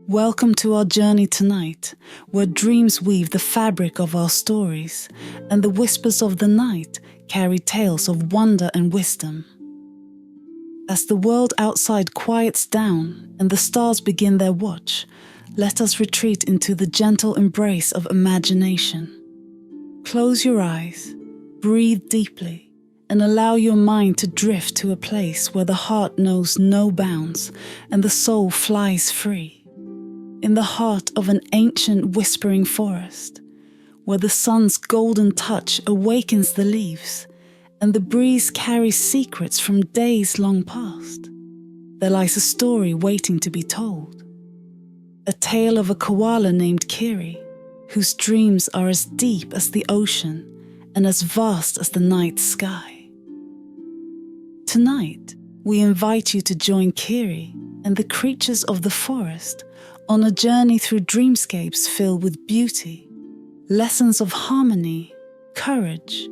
Welcome to our journey tonight, where dreams weave the fabric of our stories, and the whispers of the night carry tales of wonder and wisdom. As the world outside quiets down and the stars begin their watch, let us retreat into the gentle embrace of imagination. Close your eyes, breathe deeply, and allow your mind to drift to a place where the heart knows no bounds and the soul flies free. In the heart of an ancient whispering forest, where the sun's golden touch awakens the leaves and the breeze carries secrets from days long past, there lies a story waiting to be told. A tale of a koala named Kiri, whose dreams are as deep as the ocean and as vast as the night sky. Tonight, we invite you to join Kiri and the creatures of the forest on a journey through dreamscapes filled with beauty, lessons of harmony, courage,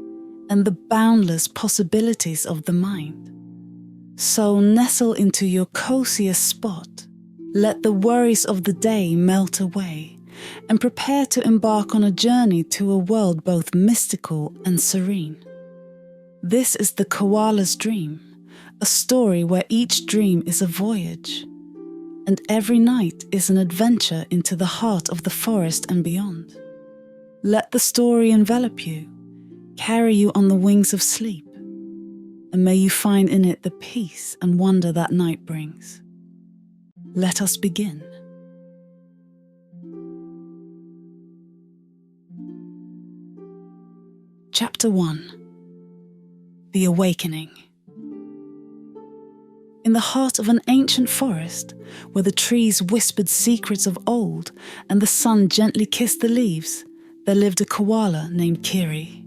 and the boundless possibilities of the mind. So nestle into your coziest spot, let the worries of the day melt away, and prepare to embark on a journey to a world both mystical and serene. This is the Koala's Dream, a story where each dream is a voyage, and every night is an adventure into the heart of the forest and beyond. Let the story envelop you, carry you on the wings of sleep, and may you find in it the peace and wonder that night brings. Let us begin. Chapter 1. The Awakening. In the heart of an ancient forest, where the trees whispered secrets of old and the sun gently kissed the leaves, there lived a koala named Kiri.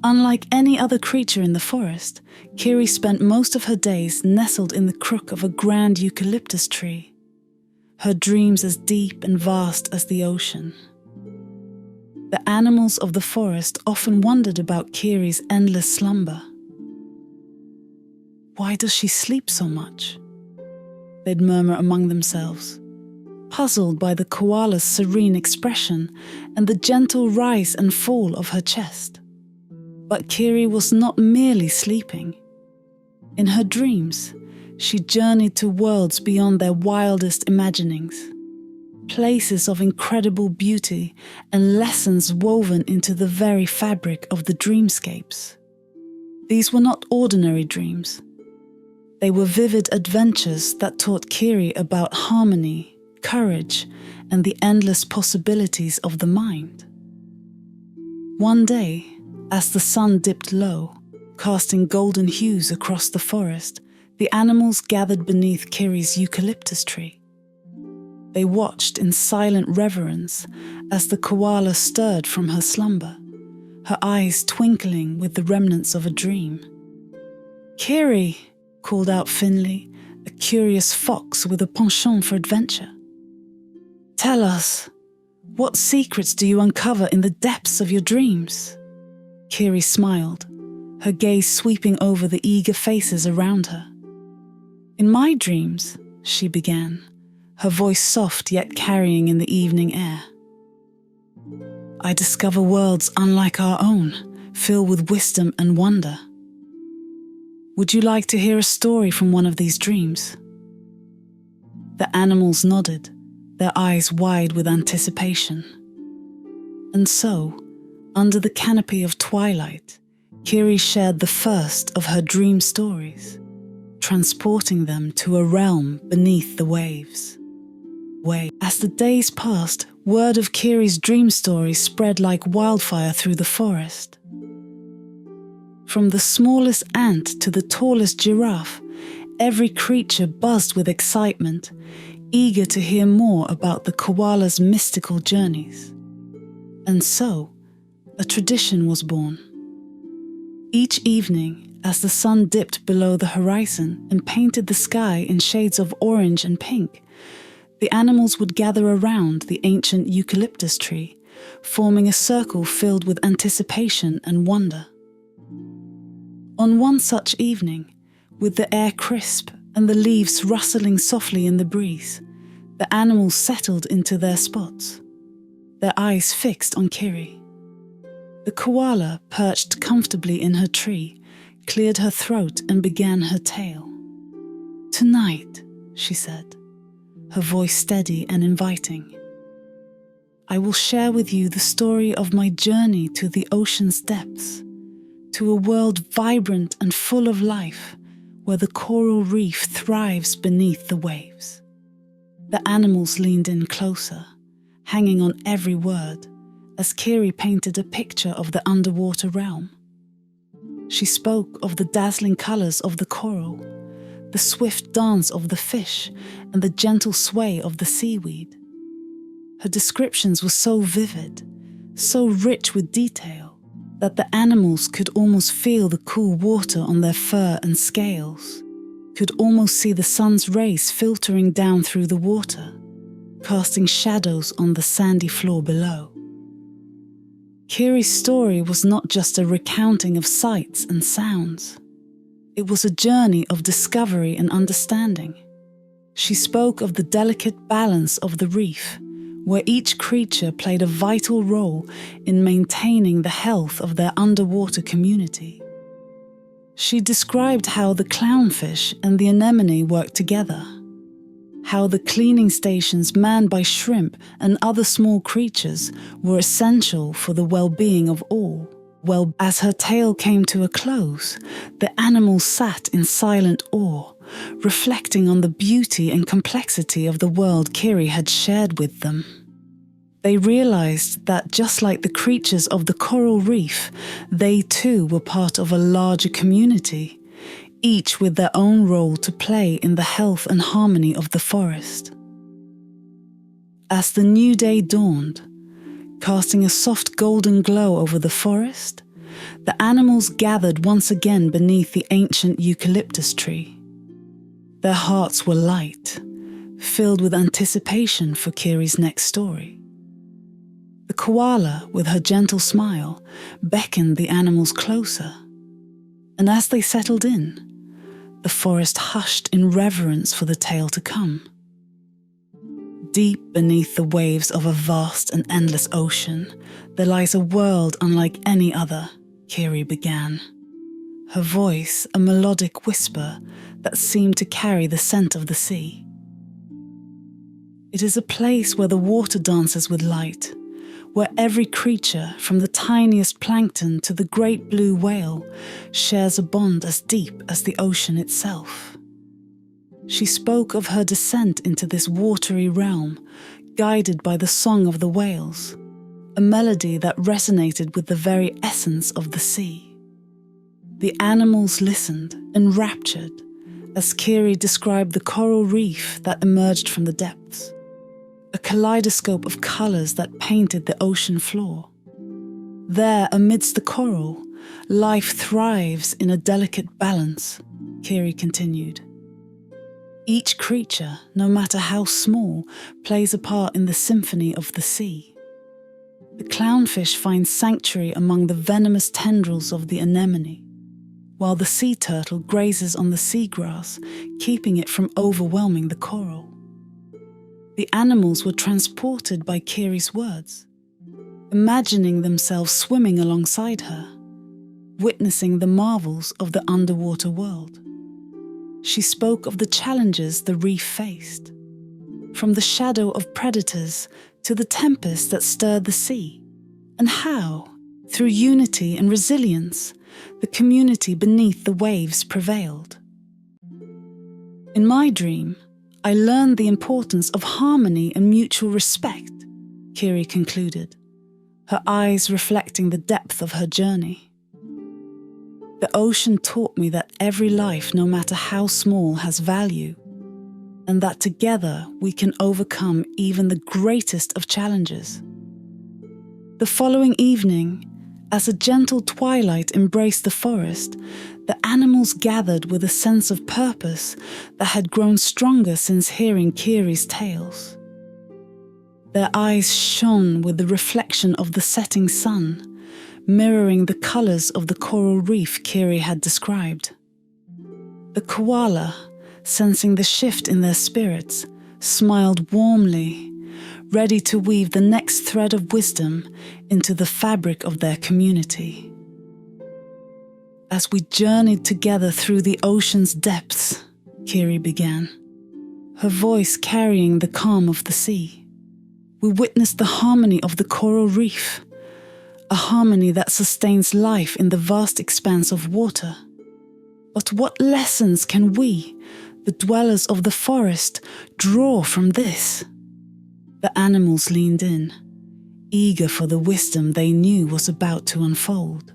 Unlike any other creature in the forest, Kiri spent most of her days nestled in the crook of a grand eucalyptus tree, her dreams as deep and vast as the ocean. The animals of the forest often wondered about Kiri's endless slumber. Why does she sleep so much? They'd murmur among themselves, puzzled by the koala's serene expression and the gentle rise and fall of her chest. But Kiri was not merely sleeping. In her dreams, she journeyed to worlds beyond their wildest imaginings, places of incredible beauty and lessons woven into the very fabric of the dreamscapes. These were not ordinary dreams. They were vivid adventures that taught Kiri about harmony, courage, and the endless possibilities of the mind. One day, as the sun dipped low, casting golden hues across the forest, the animals gathered beneath Kiri's eucalyptus tree. They watched in silent reverence as the koala stirred from her slumber, her eyes twinkling with the remnants of a dream. "Kiri!" called out Finley, a curious fox with a penchant for adventure. "Tell us, what secrets do you uncover in the depths of your dreams?" Kiri smiled, her gaze sweeping over the eager faces around her. "In my dreams," she began, her voice soft yet carrying in the evening air, "I discover worlds unlike our own, filled with wisdom and wonder. Would you like to hear a story from one of these dreams?" The animals nodded, their eyes wide with anticipation. And so, under the canopy of twilight, Kiri shared the first of her dream stories, transporting them to a realm beneath the waves. As the days passed, word of Kiri's dream story spread like wildfire through the forest. From the smallest ant to the tallest giraffe, every creature buzzed with excitement, eager to hear more about the koala's mystical journeys. And so, a tradition was born. Each evening, as the sun dipped below the horizon and painted the sky in shades of orange and pink, the animals would gather around the ancient eucalyptus tree, forming a circle filled with anticipation and wonder. On one such evening, with the air crisp and the leaves rustling softly in the breeze, The animals settled into their spots, their eyes fixed on Kiri. The koala, perched comfortably in her tree, cleared her throat and began her tale. "Tonight," she said, her voice steady and inviting, "I will share with you the story of my journey to the ocean's depths, to a world vibrant and full of life, where the coral reef thrives beneath the waves." The animals leaned in closer, hanging on every word, as Kiri painted a picture of the underwater realm. She spoke of the dazzling colours of the coral, the swift dance of the fish, and the gentle sway of the seaweed. Her descriptions were so vivid, so rich with detail, that the animals could almost feel the cool water on their fur and scales, could almost see the sun's rays filtering down through the water, casting shadows on the sandy floor below. Kiri's story was not just a recounting of sights and sounds. It was a journey of discovery and understanding. She spoke of the delicate balance of the reef, where each creature played a vital role in maintaining the health of their underwater community. She described how the clownfish and the anemone worked together, how the cleaning stations manned by shrimp and other small creatures were essential for the well-being of all. Well, as her tale came to a close, the animals sat in silent awe, reflecting on the beauty and complexity of the world Kiri had shared with them. They realized that just like the creatures of the coral reef, they too were part of a larger community, each with their own role to play in the health and harmony of the forest. As the new day dawned, casting a soft golden glow over the forest, the animals gathered once again beneath the ancient eucalyptus tree. Their hearts were light, filled with anticipation for Kiri's next story. The koala, with her gentle smile, beckoned the animals closer, and as they settled in, the forest hushed in reverence for the tale to come. Deep beneath the waves of a vast and endless ocean, there lies a world unlike any other, Kiri began, her voice a melodic whisper that seemed to carry the scent of the sea. It is a place where the water dances with light, where every creature, from the tiniest plankton to the great blue whale, shares a bond as deep as the ocean itself. She spoke of her descent into this watery realm, guided by the song of the whales, a melody that resonated with the very essence of the sea. The animals listened, enraptured, as Kiri described the coral reef that emerged from the depths, a kaleidoscope of colours that painted the ocean floor. There, amidst the coral, life thrives in a delicate balance, Kiri continued. Each creature, no matter how small, plays a part in the symphony of the sea. The clownfish finds sanctuary among the venomous tendrils of the anemone, while the sea turtle grazes on the seagrass, keeping it from overwhelming the coral. The animals were transported by Kiri's words, imagining themselves swimming alongside her, witnessing the marvels of the underwater world. She spoke of the challenges the reef faced, from the shadow of predators to the tempest that stirred the sea, and how, through unity and resilience, the community beneath the waves prevailed. In my dream, I learned the importance of harmony and mutual respect, Kiri concluded, her eyes reflecting the depth of her journey. The ocean taught me that every life, no matter how small, has value, and that together we can overcome even the greatest of challenges. The following evening, as a gentle twilight embraced the forest, the animals gathered with a sense of purpose that had grown stronger since hearing Kiri's tales. Their eyes shone with the reflection of the setting sun, mirroring the colours of the coral reef Kiri had described. The koala, sensing the shift in their spirits, smiled warmly, ready to weave the next thread of wisdom into the fabric of their community. As we journeyed together through the ocean's depths, Kiri began, her voice carrying the calm of the sea, we witnessed the harmony of the coral reef, a harmony that sustains life in the vast expanse of water. But what lessons can we, the dwellers of the forest, draw from this? The animals leaned in, eager for the wisdom they knew was about to unfold.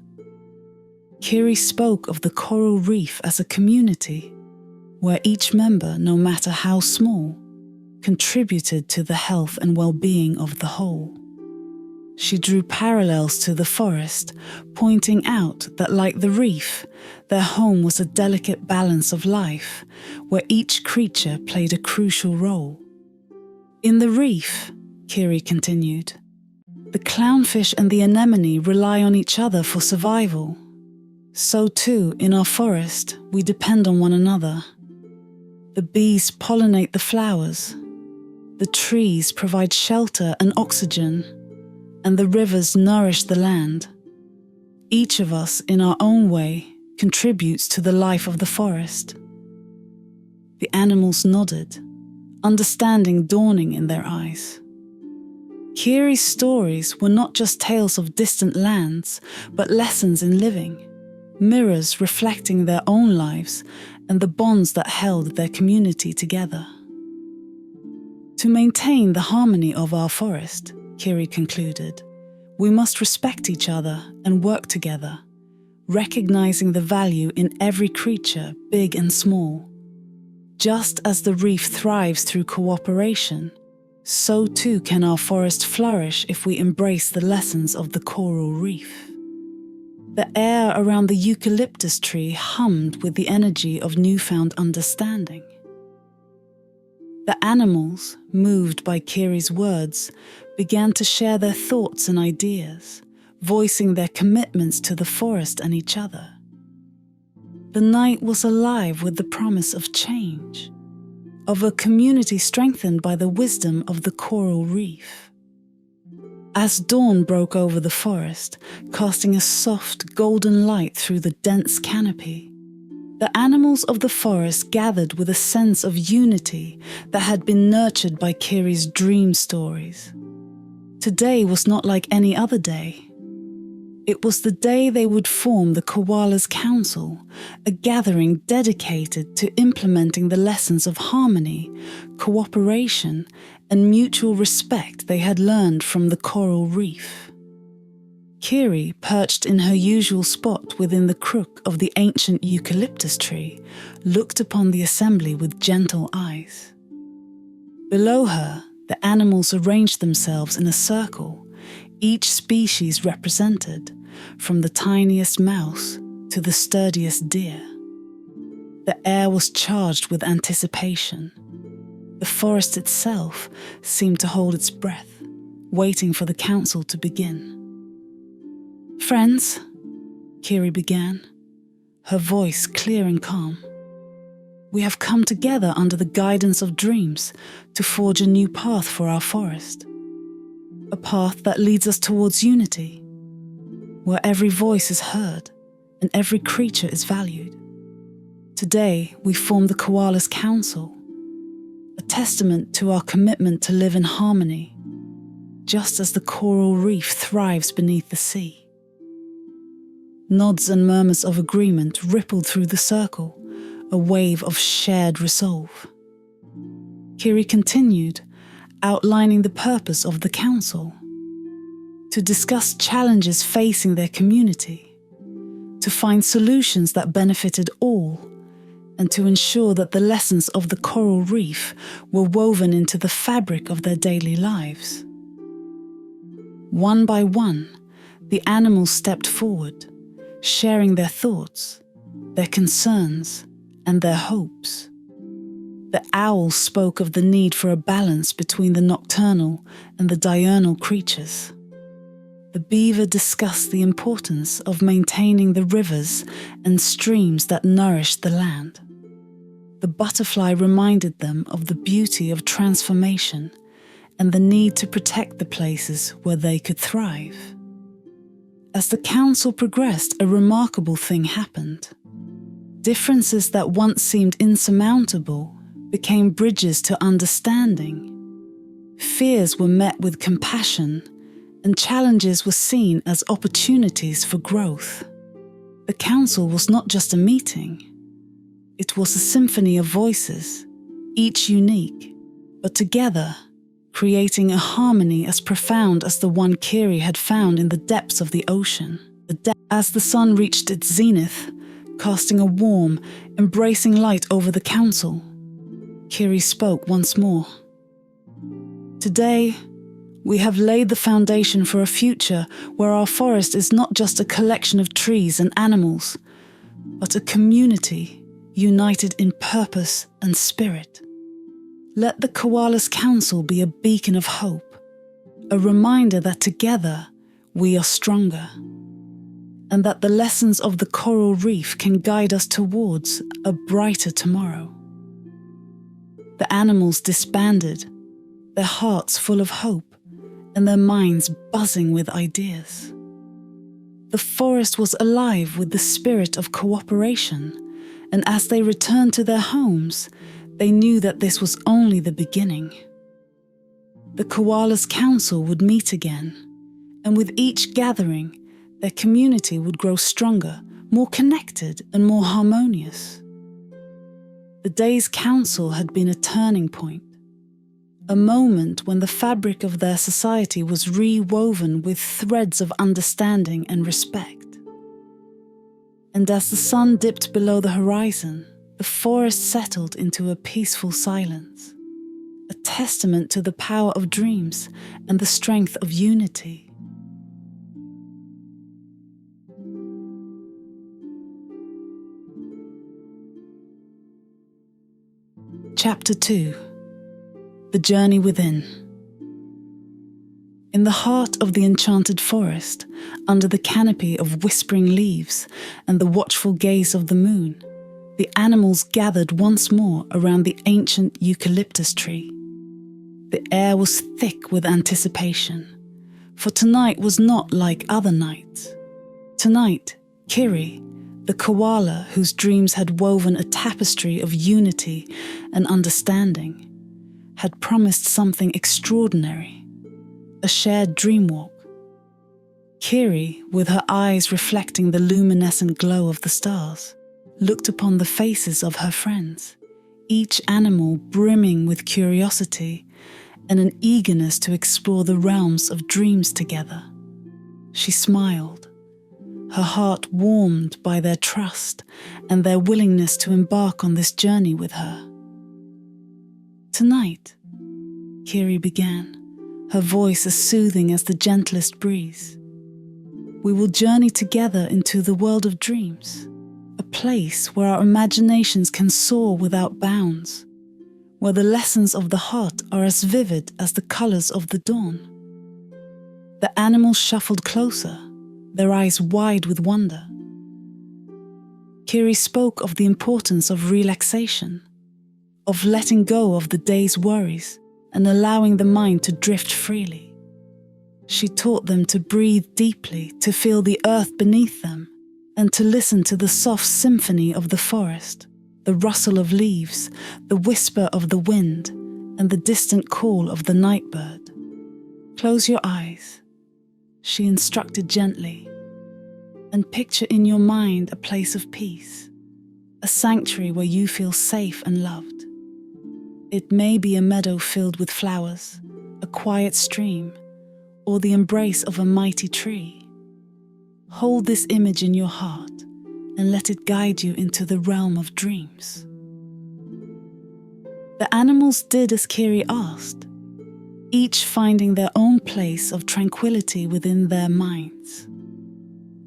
Kiri spoke of the coral reef as a community, where each member, no matter how small, contributed to the health and well-being of the whole. She drew parallels to the forest, pointing out that, like the reef, their home was a delicate balance of life, where each creature played a crucial role. In the reef, Kiri continued, the clownfish and the anemone rely on each other for survival. So too, in our forest, we depend on one another. The bees pollinate the flowers, the trees provide shelter and oxygen, and the rivers nourish the land. Each of us, in our own way, contributes to the life of the forest. The animals nodded, understanding dawning in their eyes. Kiri's stories were not just tales of distant lands, but lessons in living, mirrors reflecting their own lives and the bonds that held their community together. To maintain the harmony of our forest, Kiri concluded, we must respect each other and work together, recognizing the value in every creature, big and small. Just as the reef thrives through cooperation, so too can our forest flourish if we embrace the lessons of the coral reef. The air around the eucalyptus tree hummed with the energy of newfound understanding. The animals, moved by Kiri's words, began to share their thoughts and ideas, voicing their commitments to the forest and each other. The night was alive with the promise of change, of a community strengthened by the wisdom of the coral reef. As dawn broke over the forest, casting a soft, golden light through the dense canopy, the animals of the forest gathered with a sense of unity that had been nurtured by Kiri's dream stories. Today was not like any other day. It was the day they would form the Koala's Council, a gathering dedicated to implementing the lessons of harmony, cooperation, and mutual respect they had learned from the coral reef. Kiri, perched in her usual spot within the crook of the ancient eucalyptus tree, looked upon the assembly with gentle eyes. Below her, the animals arranged themselves in a circle, each species represented, from the tiniest mouse to the sturdiest deer. The air was charged with anticipation. The forest itself seemed to hold its breath, waiting for the council to begin. "Friends," Kiri began, her voice clear and calm, "we have come together under the guidance of dreams to forge a new path for our forest. A path that leads us towards unity, where every voice is heard and every creature is valued. Today, we form the Koala's Council, a testament to our commitment to live in harmony, just as the coral reef thrives beneath the sea." Nods and murmurs of agreement rippled through the circle, a wave of shared resolve. Kiri continued, outlining the purpose of the council: to discuss challenges facing their community, to find solutions that benefited all, and to ensure that the lessons of the coral reef were woven into the fabric of their daily lives. One by one, the animals stepped forward, sharing their thoughts, their concerns, and their hopes. The owl spoke of the need for a balance between the nocturnal and the diurnal creatures. The beaver discussed the importance of maintaining the rivers and streams that nourished the land. The butterfly reminded them of the beauty of transformation and the need to protect the places where they could thrive. As the council progressed, a remarkable thing happened. Differences that once seemed insurmountable became bridges to understanding. Fears were met with compassion, and challenges were seen as opportunities for growth. The council was not just a meeting. It was a symphony of voices, each unique, but together, creating a harmony as profound as the one Kiri had found in the depths of the ocean. As the sun reached its zenith, casting a warm, embracing light over the council, Kiri spoke once more. Today, we have laid the foundation for a future where our forest is not just a collection of trees and animals, but a community united in purpose and spirit. Let the Koala's Council be a beacon of hope, a reminder that together we are stronger, and that the lessons of the coral reef can guide us towards a brighter tomorrow. The animals disbanded, their hearts full of hope and their minds buzzing with ideas. The forest was alive with the spirit of cooperation, and as they returned to their homes, they knew that this was only the beginning. The Koala's Council would meet again, and with each gathering, their community would grow stronger, more connected, and more harmonious. The day's council had been a turning point, a moment when the fabric of their society was re-woven with threads of understanding and respect. And as the sun dipped below the horizon, the forest settled into a peaceful silence, a testament to the power of dreams and the strength of unity. Chapter 2. The Journey Within. In the heart of the enchanted forest, under the canopy of whispering leaves and the watchful gaze of the moon, the animals gathered once more around the ancient eucalyptus tree. The air was thick with anticipation, for tonight was not like other nights. Tonight, Kiri, the koala whose dreams had woven a tapestry of unity and understanding, had promised something extraordinary, a shared dream walk. Kiri, with her eyes reflecting the luminescent glow of the stars, looked upon the faces of her friends, each animal brimming with curiosity and an eagerness to explore the realms of dreams together. She smiled, her heart warmed by their trust and their willingness to embark on this journey with her. Tonight, Kiri began, her voice as soothing as the gentlest breeze. We will journey together into the world of dreams, a place where our imaginations can soar without bounds, where the lessons of the heart are as vivid as the colors of the dawn. The animals shuffled closer, their eyes wide with wonder. Kiri spoke of the importance of relaxation, of letting go of the day's worries and allowing the mind to drift freely. She taught them to breathe deeply, to feel the earth beneath them, and to listen to the soft symphony of the forest, the rustle of leaves, the whisper of the wind, and the distant call of the nightbird. Close your eyes, she instructed gently, and picture in your mind a place of peace, a sanctuary where you feel safe and loved. It may be a meadow filled with flowers, a quiet stream, or the embrace of a mighty tree. Hold this image in your heart and let it guide you into the realm of dreams. The animals did as Kiri asked, each finding their own place of tranquility within their minds.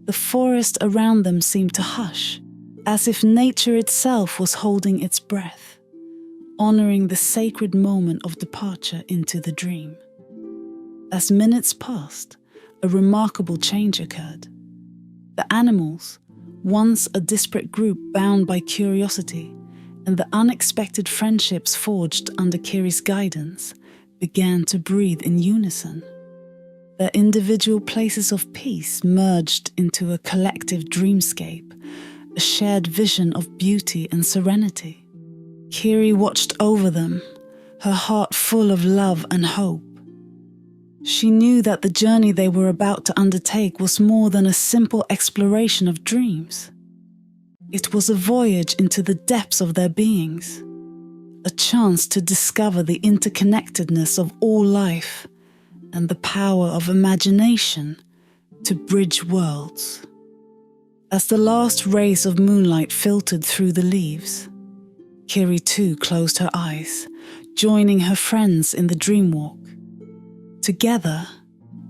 The forest around them seemed to hush, as if nature itself was holding its breath, honoring the sacred moment of departure into the dream. As minutes passed, a remarkable change occurred. The animals, once a disparate group bound by curiosity and the unexpected friendships forged under Kiri's guidance began to breathe in unison. Their individual places of peace merged into a collective dreamscape, a shared vision of beauty and serenity. Kiri watched over them, her heart full of love and hope. She knew that the journey they were about to undertake was more than a simple exploration of dreams. It was a voyage into the depths of their beings, a chance to discover the interconnectedness of all life and the power of imagination to bridge worlds. As the last rays of moonlight filtered through the leaves, Kiri too closed her eyes, joining her friends in the dream walk. Together,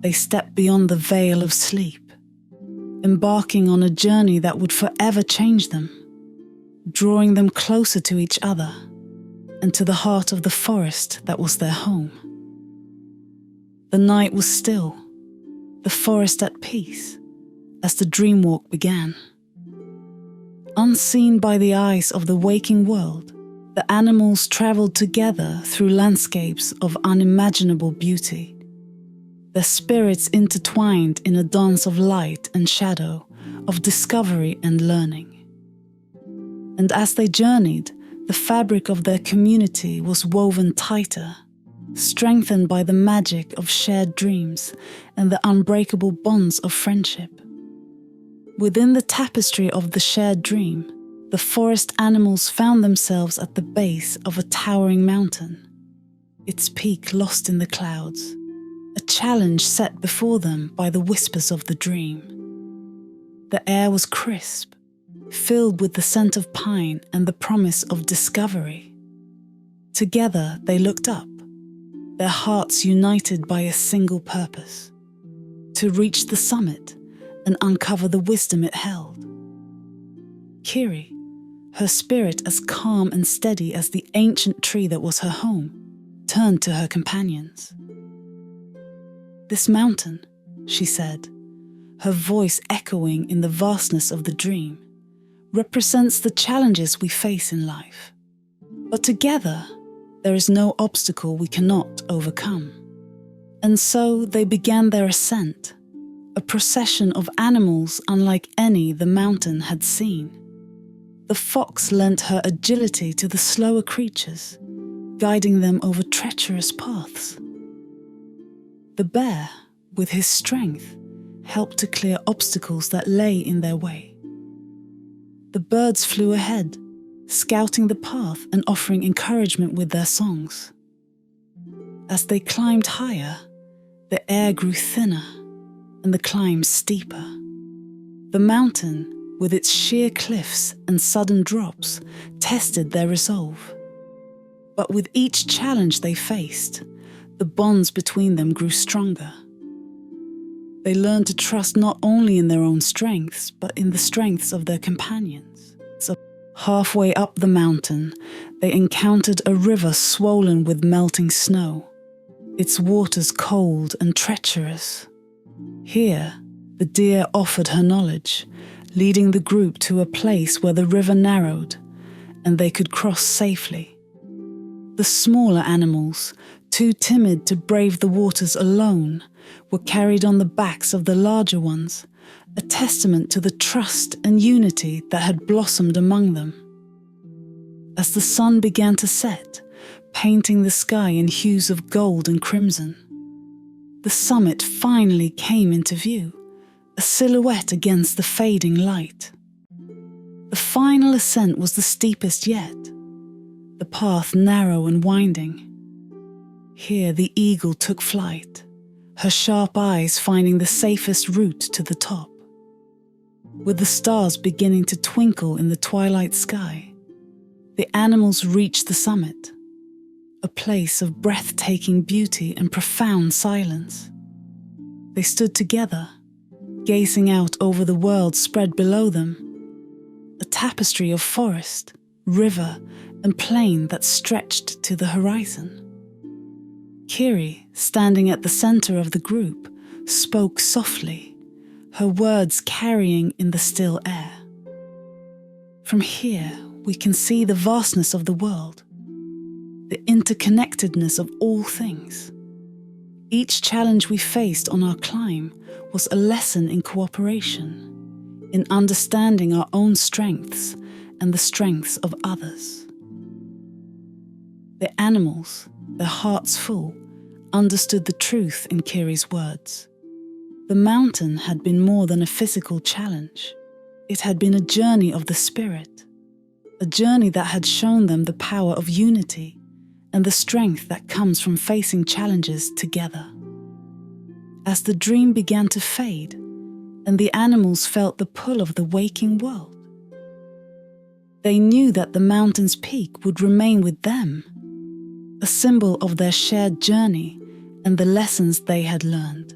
they stepped beyond the veil of sleep, embarking on a journey that would forever change them, drawing them closer to each other and to the heart of the forest that was their home. The night was still, the forest at peace, as the dream walk began. Unseen by the eyes of the waking world, the animals traveled together through landscapes of unimaginable beauty, their spirits intertwined in a dance of light and shadow, of discovery and learning. And as they journeyed, the fabric of their community was woven tighter, strengthened by the magic of shared dreams and the unbreakable bonds of friendship. Within the tapestry of the shared dream, the forest animals found themselves at the base of a towering mountain, its peak lost in the clouds, a challenge set before them by the whispers of the dream. The air was crisp, filled with the scent of pine and the promise of discovery. Together they looked up, their hearts united by a single purpose: to reach the summit and uncover the wisdom it held. Kiri, her spirit as calm and steady as the ancient tree that was her home, turned to her companions. "This mountain," she said, her voice echoing in the vastness of the dream, "represents the challenges we face in life. But together, there is no obstacle we cannot overcome." And so they began their ascent, a procession of animals unlike any the mountain had seen. The fox lent her agility to the slower creatures, guiding them over treacherous paths. The bear, with his strength, helped to clear obstacles that lay in their way. The birds flew ahead, scouting the path and offering encouragement with their songs. As they climbed higher, the air grew thinner and the climb steeper. The mountain, with its sheer cliffs and sudden drops, tested their resolve. But with each challenge they faced, the bonds between them grew stronger. They learned to trust not only in their own strengths, but in the strengths of their companions. So halfway up the mountain, they encountered a river swollen with melting snow, its waters cold and treacherous. Here, the deer offered her knowledge, leading the group to a place where the river narrowed, and they could cross safely. The smaller animals, too timid to brave the waters alone, were carried on the backs of the larger ones, a testament to the trust and unity that had blossomed among them. As the sun began to set, painting the sky in hues of gold and crimson, the summit finally came into view, a silhouette against the fading light. The final ascent was the steepest yet, the path narrow and winding. Here the eagle took flight, her sharp eyes finding the safest route to the top. With the stars beginning to twinkle in the twilight sky, the animals reached the summit, a place of breathtaking beauty and profound silence. They stood together, gazing out over the world spread below them, a tapestry of forest, river, and plain that stretched to the horizon. Kiri, standing at the center of the group, spoke softly, her words carrying in the still air. "From here, we can see the vastness of the world, the interconnectedness of all things. Each challenge we faced on our climb was a lesson in cooperation, in understanding our own strengths and the strengths of others. The animals, their hearts full, understood the truth in Kiri's words. The mountain had been more than a physical challenge. It had been a journey of the spirit, a journey that had shown them the power of unity and the strength that comes from facing challenges together. As the dream began to fade, and the animals felt the pull of the waking world, they knew that the mountain's peak would remain with them, a symbol of their shared journey and the lessons they had learned.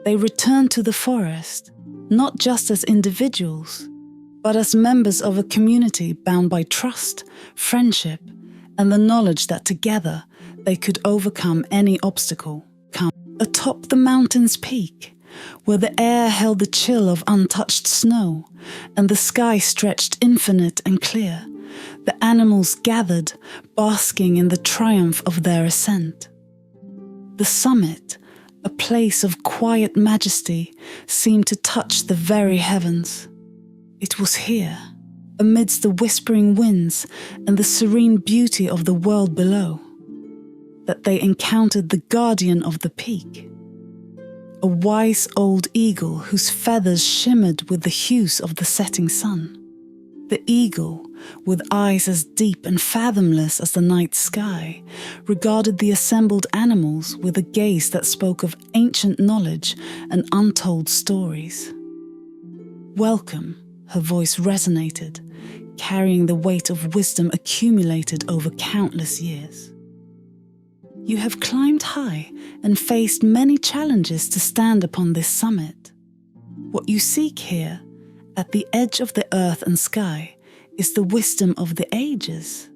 They returned to the forest, not just as individuals, but as members of a community bound by trust, friendship, and the knowledge that together they could overcome any obstacle. Atop the mountain's peak, where the air held the chill of untouched snow and the sky stretched infinite and clear, the animals gathered, basking in the triumph of their ascent. The summit, a place of quiet majesty, seemed to touch the very heavens. It was here, amidst the whispering winds and the serene beauty of the world below, that they encountered the guardian of the peak, a wise old eagle whose feathers shimmered with the hues of the setting sun. The eagle, with eyes as deep and fathomless as the night sky, regarded the assembled animals with a gaze that spoke of ancient knowledge and untold stories. "Welcome," her voice resonated, carrying the weight of wisdom accumulated over countless years. "You have climbed high and faced many challenges to stand upon this summit. What you seek here, at the edge of the earth and sky, is the wisdom of the ages,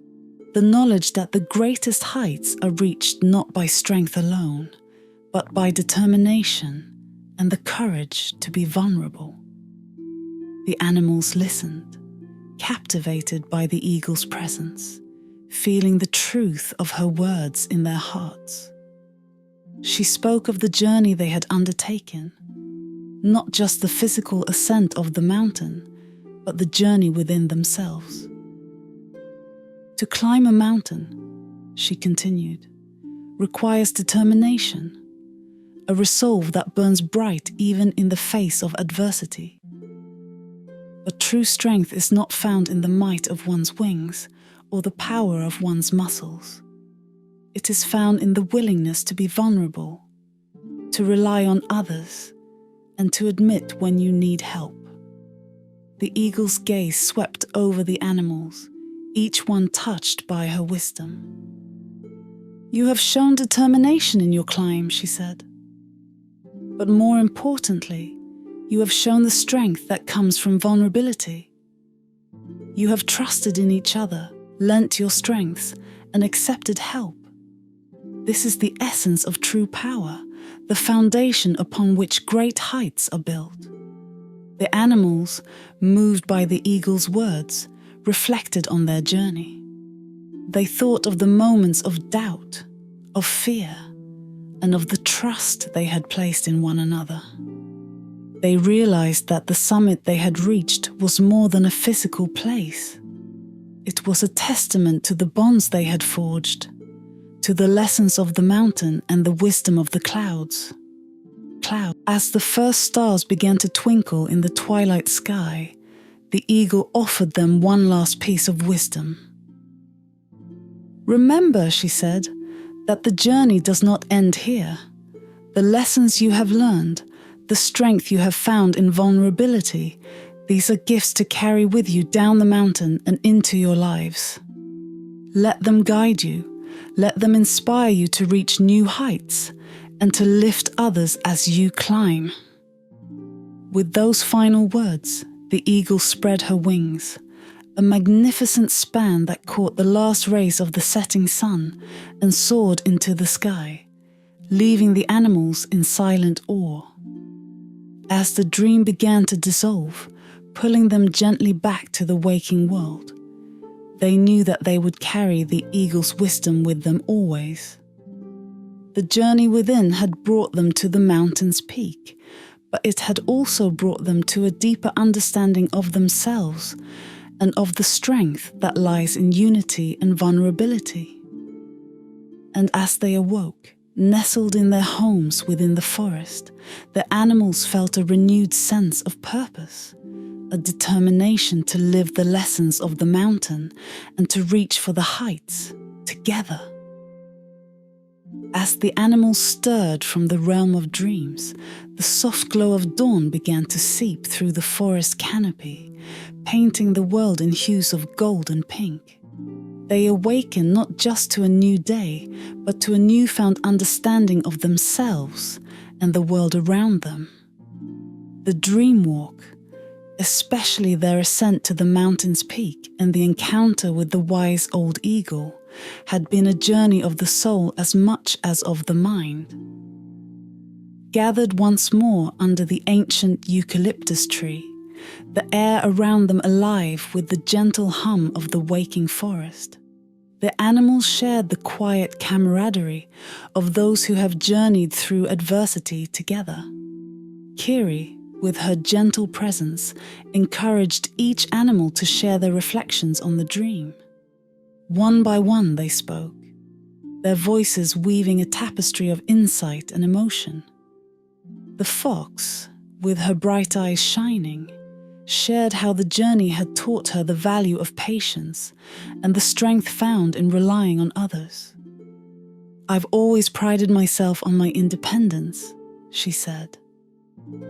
the knowledge that the greatest heights are reached not by strength alone, but by determination and the courage to be vulnerable." The animals listened, captivated by the eagle's presence, feeling the truth of her words in their hearts. She spoke of the journey they had undertaken, not just the physical ascent of the mountain, but the journey within themselves. "To climb a mountain," she continued, "requires determination, a resolve that burns bright even in the face of adversity. But true strength is not found in the might of one's wings or the power of one's muscles. It is found in the willingness to be vulnerable, to rely on others, and to admit when you need help." The eagle's gaze swept over the animals, each one touched by her wisdom. "You have shown determination in your climb," she said. "But more importantly, you have shown the strength that comes from vulnerability. You have trusted in each other, lent your strengths, and accepted help. This is the essence of true power, the foundation upon which great heights are built." The animals, moved by the eagle's words, reflected on their journey. They thought of the moments of doubt, of fear, and of the trust they had placed in one another. They realized that the summit they had reached was more than a physical place. It was a testament to the bonds they had forged, to the lessons of the mountain and the wisdom of the clouds. As the first stars began to twinkle in the twilight sky, the eagle offered them one last piece of wisdom. "Remember," she said, "that the journey does not end here. The lessons you have learned, the strength you have found in vulnerability, these are gifts to carry with you down the mountain and into your lives. Let them guide you, let them inspire you to reach new heights and to lift others as you climb." With those final words, the eagle spread her wings, a magnificent span that caught the last rays of the setting sun and soared into the sky, leaving the animals in silent awe. As the dream began to dissolve, pulling them gently back to the waking world. They knew that they would carry the eagle's wisdom with them always. The journey within had brought them to the mountain's peak, but it had also brought them to a deeper understanding of themselves and of the strength that lies in unity and vulnerability. And as they awoke, nestled in their homes within the forest, the animals felt a renewed sense of purpose, a determination to live the lessons of the mountain and to reach for the heights together. As the animals stirred from the realm of dreams, the soft glow of dawn began to seep through the forest canopy, painting the world in hues of gold and pink. They awakened not just to a new day, but to a newfound understanding of themselves and the world around them. The dream walk, especially their ascent to the mountain's peak and the encounter with the wise old eagle, had been a journey of the soul as much as of the mind. Gathered once more under the ancient eucalyptus tree, the air around them alive with the gentle hum of the waking forest, the animals shared the quiet camaraderie of those who have journeyed through adversity together. Kiri, with her gentle presence, encouraged each animal to share their reflections on the dream. One by one they spoke, their voices weaving a tapestry of insight and emotion. The fox, with her bright eyes shining, shared how the journey had taught her the value of patience and the strength found in relying on others. "I've always prided myself on my independence," she said.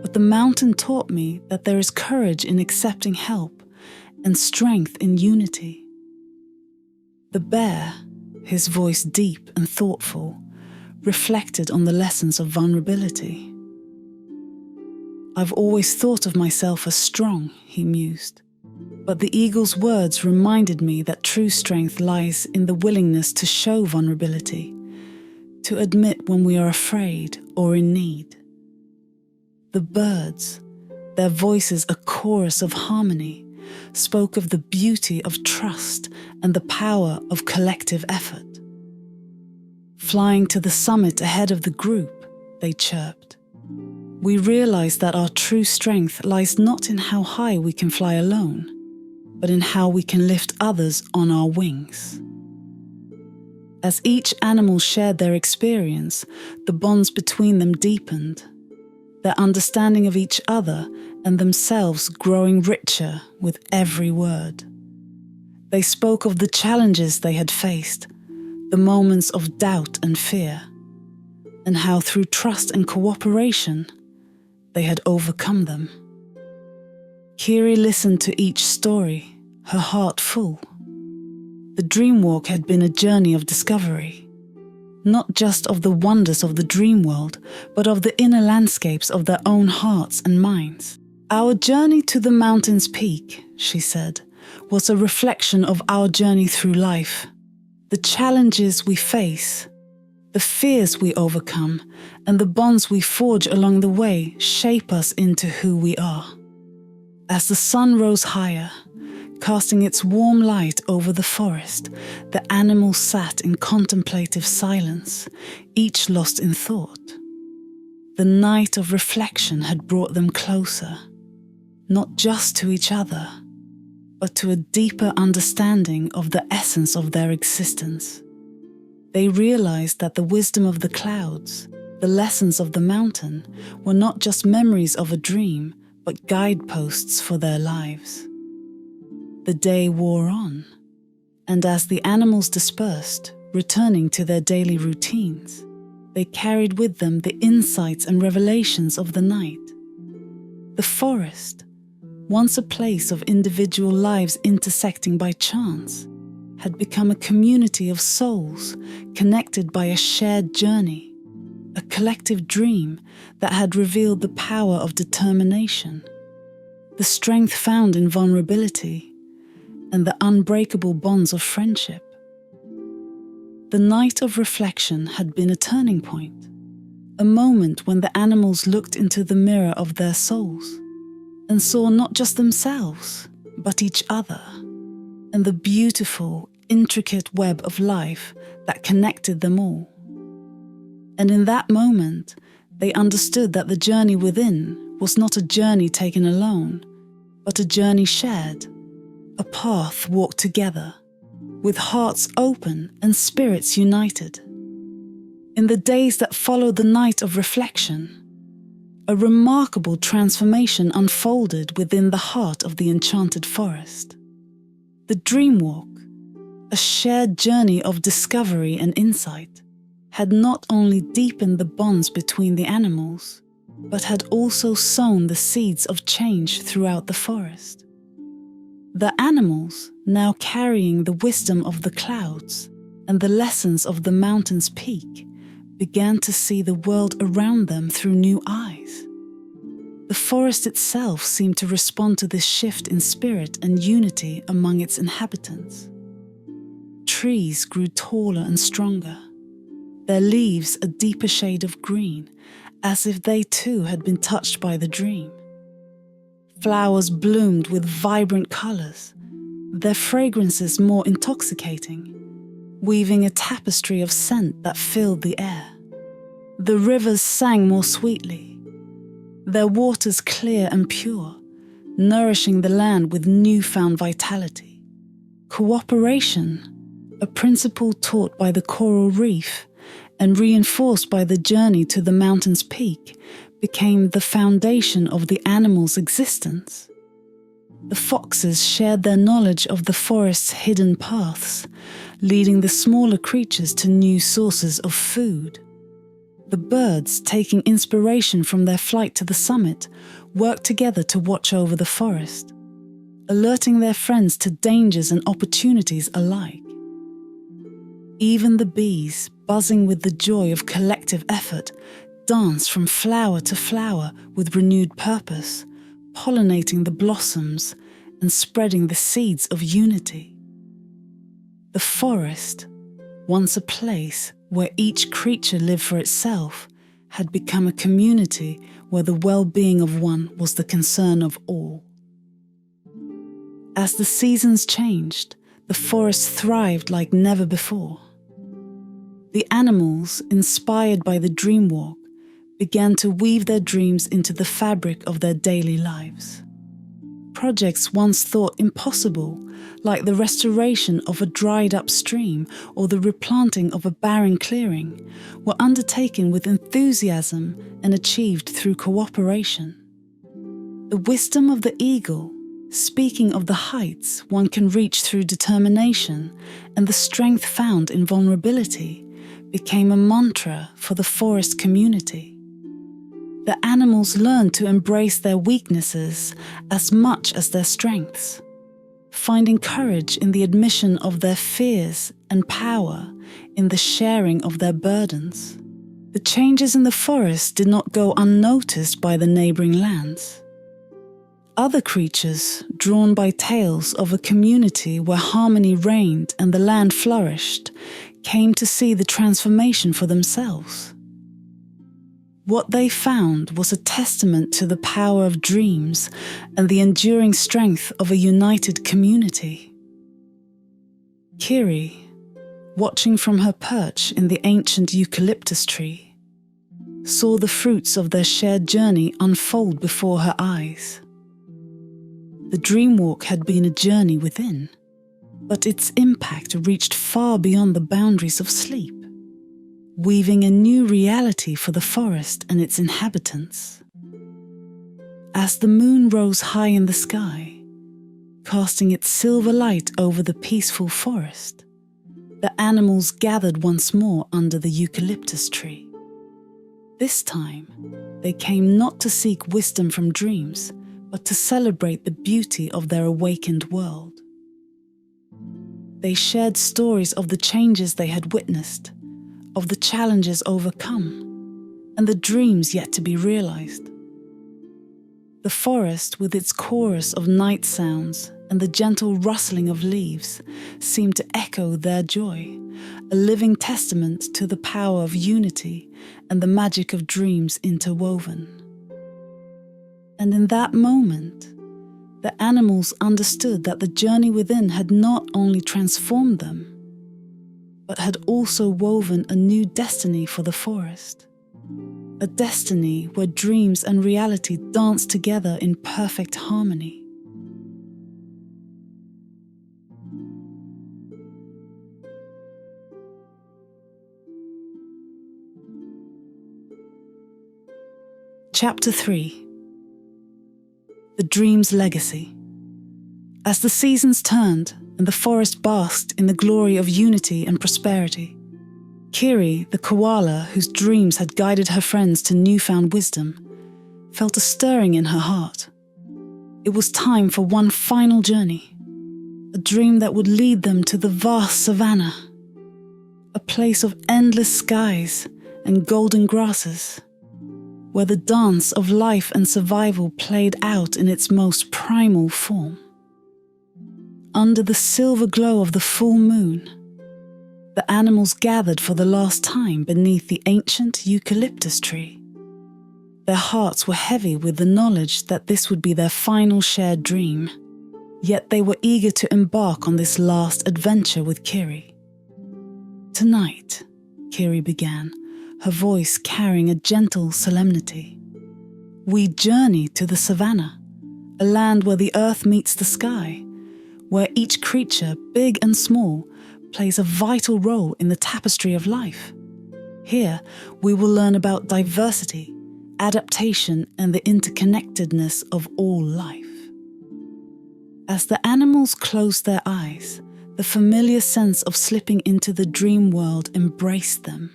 "But the mountain taught me that there is courage in accepting help and strength in unity." The bear, his voice deep and thoughtful, reflected on the lessons of vulnerability. "I've always thought of myself as strong," he mused, "but the eagle's words reminded me that true strength lies in the willingness to show vulnerability, to admit when we are afraid or in need." The birds, their voices a chorus of harmony, spoke of the beauty of trust and the power of collective effort. Flying to the summit ahead of the group, they chirped, "We realize that our true strength lies not in how high we can fly alone, but in how we can lift others on our wings." As each animal shared their experience, the bonds between them deepened, their understanding of each other and themselves growing richer with every word. They spoke of the challenges they had faced, the moments of doubt and fear, and how through trust and cooperation, they had overcome them. Kiri listened to each story, her heart full. The dream walk had been a journey of discovery, not just of the wonders of the dream world, but of the inner landscapes of their own hearts and minds. "Our journey to the mountain's peak," she said, "was a reflection of our journey through life. The challenges we face, the fears we overcome, and the bonds we forge along the way shape us into who we are." As the sun rose higher, casting its warm light over the forest, the animals sat in contemplative silence, each lost in thought. The night of reflection had brought them closer, not just to each other, but to a deeper understanding of the essence of their existence. They realized that the wisdom of the clouds, the lessons of the mountain, were not just memories of a dream, but guideposts for their lives. The day wore on, and as the animals dispersed, returning to their daily routines, they carried with them the insights and revelations of the night. The forest, once a place of individual lives intersecting by chance, had become a community of souls connected by a shared journey, a collective dream that had revealed the power of determination, the strength found in vulnerability, and the unbreakable bonds of friendship. The night of reflection had been a turning point, a moment when the animals looked into the mirror of their souls. and saw not just themselves, but each other, and the beautiful, intricate web of life that connected them all. And in that moment, they understood that the journey within was not a journey taken alone, but a journey shared, a path walked together, with hearts open and spirits united. In the days that followed the night of reflection, a remarkable transformation unfolded within the heart of the enchanted forest. The dream walk, a shared journey of discovery and insight, had not only deepened the bonds between the animals, but had also sown the seeds of change throughout the forest. The animals, now carrying the wisdom of the clouds and the lessons of the mountain's peak, began to see the world around them through new eyes. The forest itself seemed to respond to this shift in spirit and unity among its inhabitants. Trees grew taller and stronger, their leaves a deeper shade of green, as if they too had been touched by the dream. Flowers bloomed with vibrant colors, their fragrances more intoxicating, weaving a tapestry of scent that filled the air. The rivers sang more sweetly, their waters clear and pure, nourishing the land with newfound vitality. Cooperation, a principle taught by the coral reef and reinforced by the journey to the mountain's peak, became the foundation of the animals' existence. The foxes shared their knowledge of the forest's hidden paths, leading the smaller creatures to new sources of food. The birds, taking inspiration from their flight to the summit, worked together to watch over the forest, alerting their friends to dangers and opportunities alike. Even the bees, buzzing with the joy of collective effort, danced from flower to flower with renewed purpose, pollinating the blossoms and spreading the seeds of unity. The forest, once a place where each creature lived for itself, had become a community where the well-being of one was the concern of all. As the seasons changed, the forest thrived like never before. The animals, inspired by the dream walk, began to weave their dreams into the fabric of their daily lives. Projects once thought impossible, like the restoration of a dried-up stream or the replanting of a barren clearing, were undertaken with enthusiasm and achieved through cooperation. The wisdom of the eagle, speaking of the heights one can reach through determination and the strength found in vulnerability, became a mantra for the forest community. The animals learned to embrace their weaknesses as much as their strengths, finding courage in the admission of their fears and power in the sharing of their burdens. The changes in the forest did not go unnoticed by the neighboring lands. Other creatures, drawn by tales of a community where harmony reigned and the land flourished, came to see the transformation for themselves. What they found was a testament to the power of dreams and the enduring strength of a united community. Kiri, watching from her perch in the ancient eucalyptus tree, saw the fruits of their shared journey unfold before her eyes. The dream walk had been a journey within, but its impact reached far beyond the boundaries of sleep, weaving a new reality for the forest and its inhabitants. As the moon rose high in the sky, casting its silver light over the peaceful forest, the animals gathered once more under the eucalyptus tree. This time, they came not to seek wisdom from dreams, but to celebrate the beauty of their awakened world. They shared stories of the changes they had witnessed, of the challenges overcome, and the dreams yet to be realized. The forest, with its chorus of night sounds and the gentle rustling of leaves, seemed to echo their joy, a living testament to the power of unity and the magic of dreams interwoven. And in that moment, the animals understood that the journey within had not only transformed them, but had also woven a new destiny for the forest. A destiny where dreams and reality dance together in perfect harmony. Chapter 3. The Dream's Legacy. As the seasons turned and the forest basked in the glory of unity and prosperity, Kiri, the koala whose dreams had guided her friends to newfound wisdom, felt a stirring in her heart. It was time for one final journey, a dream that would lead them to the vast savannah, a place of endless skies and golden grasses, where the dance of life and survival played out in its most primal form. Under the silver glow of the full moon, the animals gathered for the last time beneath the ancient eucalyptus tree. Their hearts were heavy with the knowledge that this would be their final shared dream, yet they were eager to embark on this last adventure with Kiri. "Tonight," Kiri began, her voice carrying a gentle solemnity, "we journey to the savannah, a land where the earth meets the sky, where each creature, big and small, plays a vital role in the tapestry of life. Here, we will learn about diversity, adaptation, and the interconnectedness of all life." As the animals closed their eyes, the familiar sense of slipping into the dream world embraced them.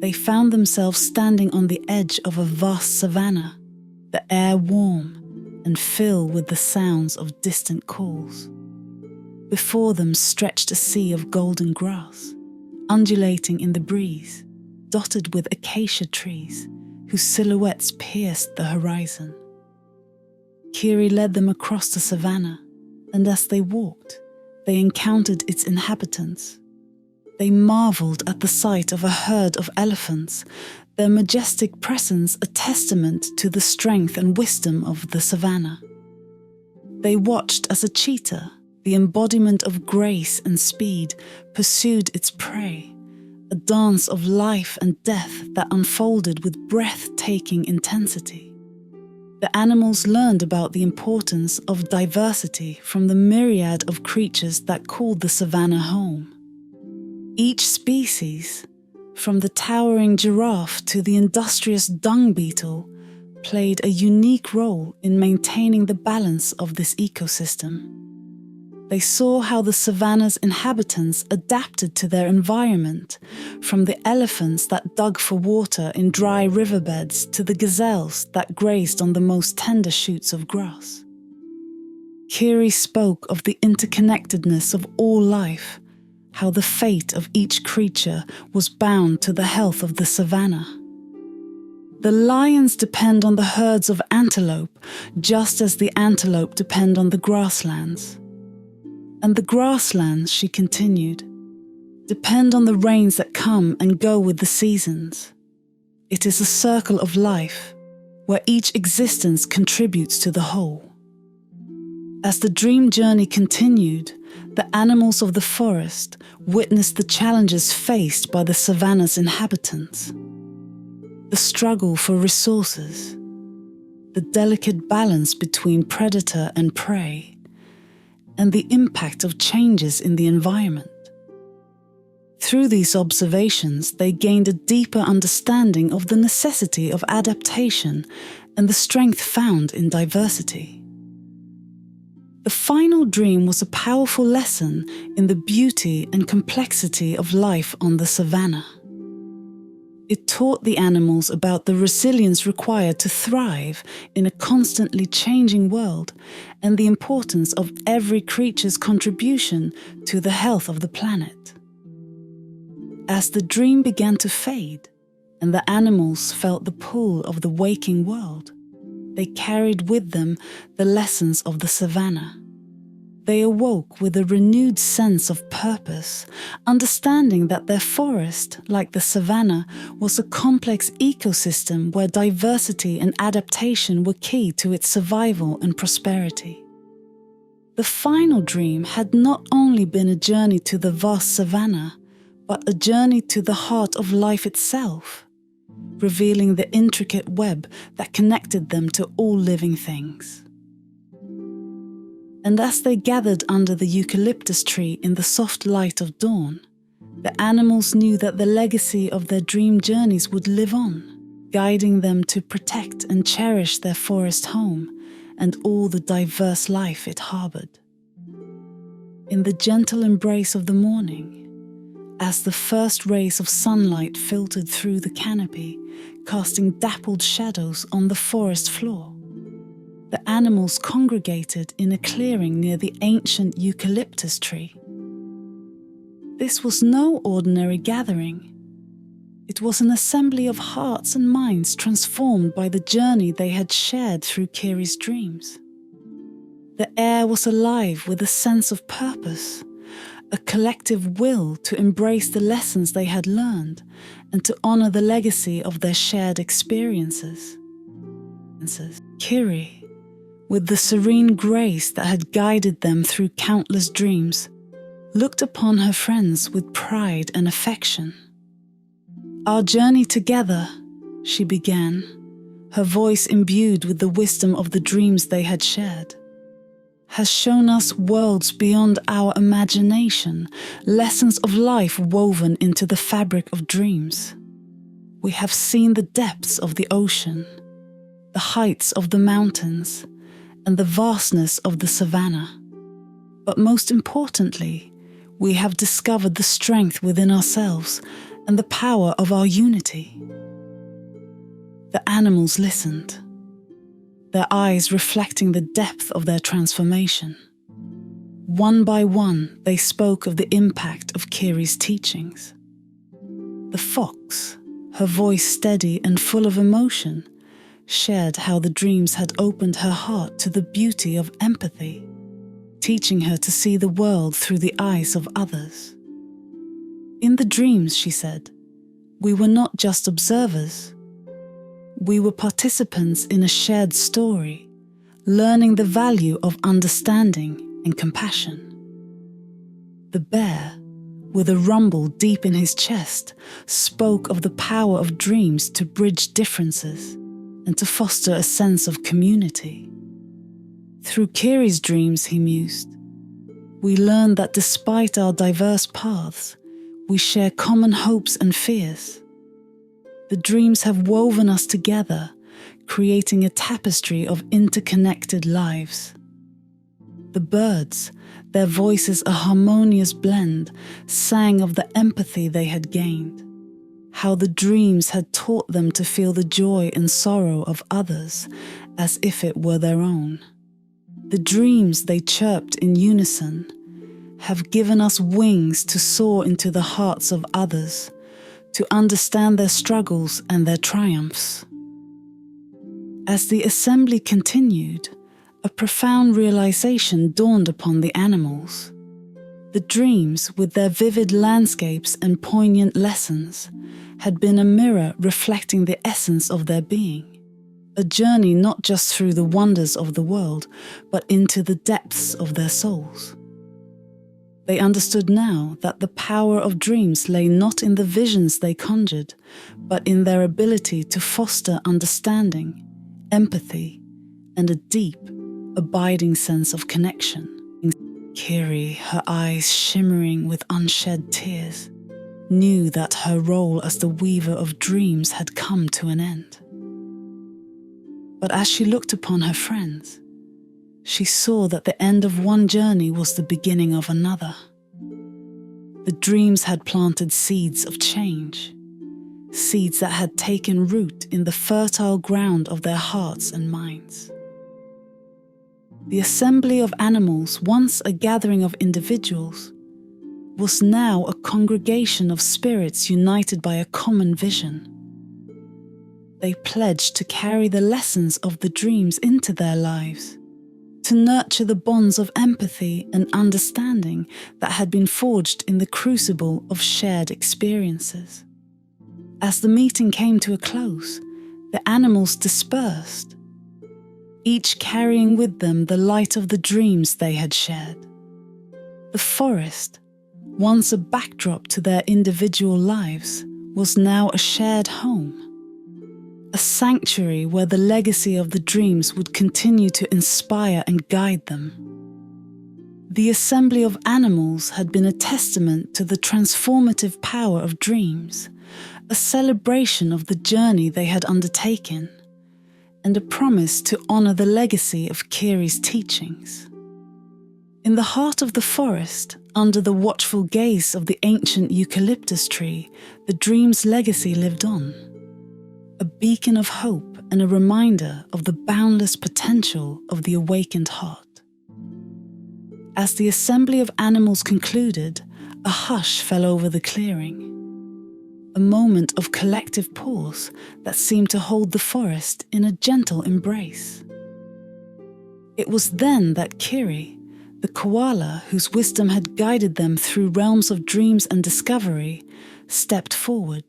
They found themselves standing on the edge of a vast savannah, the air warm and filled with the sounds of distant calls. Before them stretched a sea of golden grass, undulating in the breeze, dotted with acacia trees whose silhouettes pierced the horizon. Kiri led them across the savannah, and as they walked, they encountered its inhabitants. They marveled at the sight of a herd of elephants, their majestic presence a testament to the strength and wisdom of the savannah. They watched as a cheetah, the embodiment of grace and speed, pursued its prey, a dance of life and death that unfolded with breathtaking intensity. The animals learned about the importance of diversity from the myriad of creatures that called the savannah home. Each species, from the towering giraffe to the industrious dung beetle, played a unique role in maintaining the balance of this ecosystem. They saw how the savannah's inhabitants adapted to their environment, from the elephants that dug for water in dry riverbeds to the gazelles that grazed on the most tender shoots of grass. Kiri spoke of the interconnectedness of all life, how the fate of each creature was bound to the health of the savannah. The lions depend on the herds of antelope, just as the antelope depend on the grasslands. And the grasslands, she continued, depend on the rains that come and go with the seasons. It is a circle of life, where each existence contributes to the whole. As the dream journey continued, the animals of the forest witnessed the challenges faced by the savannah's inhabitants. The struggle for resources, the delicate balance between predator and prey, and the impact of changes in the environment. Through these observations, they gained a deeper understanding of the necessity of adaptation and the strength found in diversity. The final dream was a powerful lesson in the beauty and complexity of life on the savannah. It taught the animals about the resilience required to thrive in a constantly changing world and the importance of every creature's contribution to the health of the planet. As the dream began to fade and the animals felt the pull of the waking world, they carried with them the lessons of the savannah. They awoke with a renewed sense of purpose, understanding that their forest, like the savanna, was a complex ecosystem where diversity and adaptation were key to its survival and prosperity. The final dream had not only been a journey to the vast savanna, but a journey to the heart of life itself, revealing the intricate web that connected them to all living things. And as they gathered under the eucalyptus tree in the soft light of dawn, the animals knew that the legacy of their dream journeys would live on, guiding them to protect and cherish their forest home and all the diverse life it harbored. In the gentle embrace of the morning, as the first rays of sunlight filtered through the canopy, casting dappled shadows on the forest floor, the animals congregated in a clearing near the ancient eucalyptus tree. This was no ordinary gathering. It was an assembly of hearts and minds transformed by the journey they had shared through Kiri's dreams. The air was alive with a sense of purpose, a collective will to embrace the lessons they had learned and to honor the legacy of their shared experiences. Kiri, with the serene grace that had guided them through countless dreams, looked upon her friends with pride and affection. "Our journey together," she began, her voice imbued with the wisdom of the dreams they had shared, "has shown us worlds beyond our imagination, lessons of life woven into the fabric of dreams. We have seen the depths of the ocean, the heights of the mountains, and the vastness of the savanna. But most importantly, we have discovered the strength within ourselves and the power of our unity." The animals listened, their eyes reflecting the depth of their transformation. One by one, they spoke of the impact of Kiri's teachings. The fox, her voice steady and full of emotion, shared how the dreams had opened her heart to the beauty of empathy, teaching her to see the world through the eyes of others. "In the dreams," she said, "we were not just observers. We were participants in a shared story, learning the value of understanding and compassion." The bear, with a rumble deep in his chest, spoke of the power of dreams to bridge differences and to foster a sense of community. "Through Kiri's dreams," he mused, "we learned that despite our diverse paths, we share common hopes and fears. The dreams have woven us together, creating a tapestry of interconnected lives." The birds, their voices a harmonious blend, sang of the empathy they had gained, how the dreams had taught them to feel the joy and sorrow of others as if it were their own. The dreams, they chirped in unison, have given us wings to soar into the hearts of others, to understand their struggles and their triumphs. As the assembly continued, a profound realization dawned upon the animals. The dreams, with their vivid landscapes and poignant lessons, had been a mirror reflecting the essence of their being, a journey not just through the wonders of the world, but into the depths of their souls. They understood now that the power of dreams lay not in the visions they conjured, but in their ability to foster understanding, empathy, and a deep, abiding sense of connection. Kiri, her eyes shimmering with unshed tears, knew that her role as the weaver of dreams had come to an end. But as she looked upon her friends, she saw that the end of one journey was the beginning of another. The dreams had planted seeds of change, seeds that had taken root in the fertile ground of their hearts and minds. The assembly of animals, once a gathering of individuals, was now a congregation of spirits united by a common vision. They pledged to carry the lessons of the dreams into their lives, to nurture the bonds of empathy and understanding that had been forged in the crucible of shared experiences. As the meeting came to a close, the animals dispersed, each carrying with them the light of the dreams they had shared. The forest, once a backdrop to their individual lives, was now a shared home, a sanctuary where the legacy of the dreams would continue to inspire and guide them. The assembly of animals had been a testament to the transformative power of dreams, a celebration of the journey they had undertaken, and a promise to honor the legacy of Kiri's teachings. In the heart of the forest, under the watchful gaze of the ancient eucalyptus tree, the dream's legacy lived on, a beacon of hope and a reminder of the boundless potential of the awakened heart. As the assembly of animals concluded, a hush fell over the clearing, a moment of collective pause that seemed to hold the forest in a gentle embrace. It was then that Kiri, the koala whose wisdom had guided them through realms of dreams and discovery, stepped forward.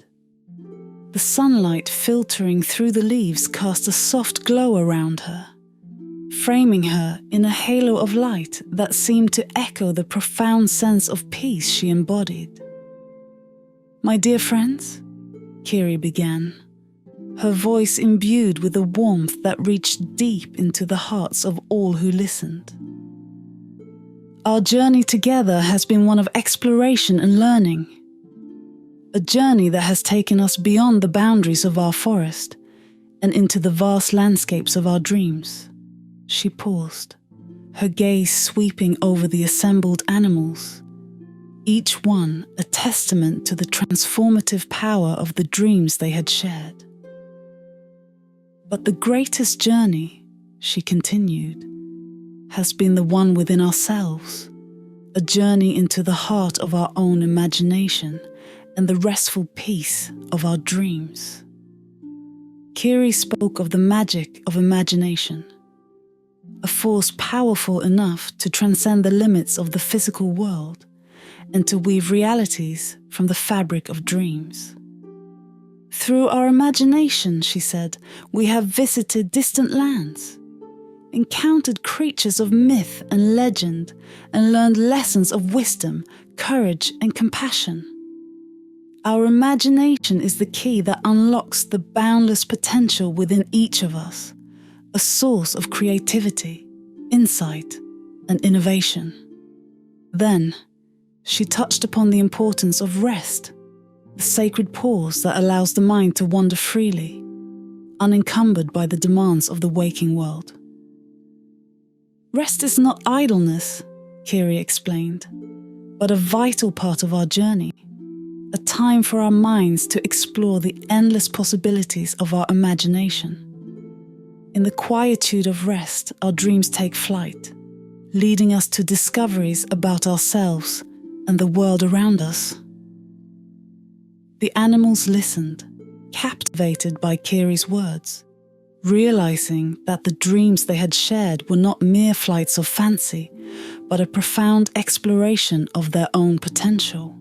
The sunlight filtering through the leaves cast a soft glow around her, framing her in a halo of light that seemed to echo the profound sense of peace she embodied. "My dear friends," Kiri began, her voice imbued with a warmth that reached deep into the hearts of all who listened. "Our journey together has been one of exploration and learning, a journey that has taken us beyond the boundaries of our forest and into the vast landscapes of our dreams." She paused, her gaze sweeping over the assembled animals, each one a testament to the transformative power of the dreams they had shared. "But the greatest journey," she continued, "has been the one within ourselves, a journey into the heart of our own imagination and the restful peace of our dreams." Kiri spoke of the magic of imagination, a force powerful enough to transcend the limits of the physical world and to weave realities from the fabric of dreams. "Through our imagination," she said, "we have visited distant lands, encountered creatures of myth and legend, and learned lessons of wisdom, courage, and compassion. Our imagination is the key that unlocks the boundless potential within each of us, a source of creativity, insight, and innovation." Then, she touched upon the importance of rest, the sacred pause that allows the mind to wander freely, unencumbered by the demands of the waking world. "Rest is not idleness," Kiri explained, "but a vital part of our journey, a time for our minds to explore the endless possibilities of our imagination. In the quietude of rest, our dreams take flight, leading us to discoveries about ourselves and the world around us." The animals listened, captivated by Kiri's words, realizing that the dreams they had shared were not mere flights of fancy, but a profound exploration of their own potential.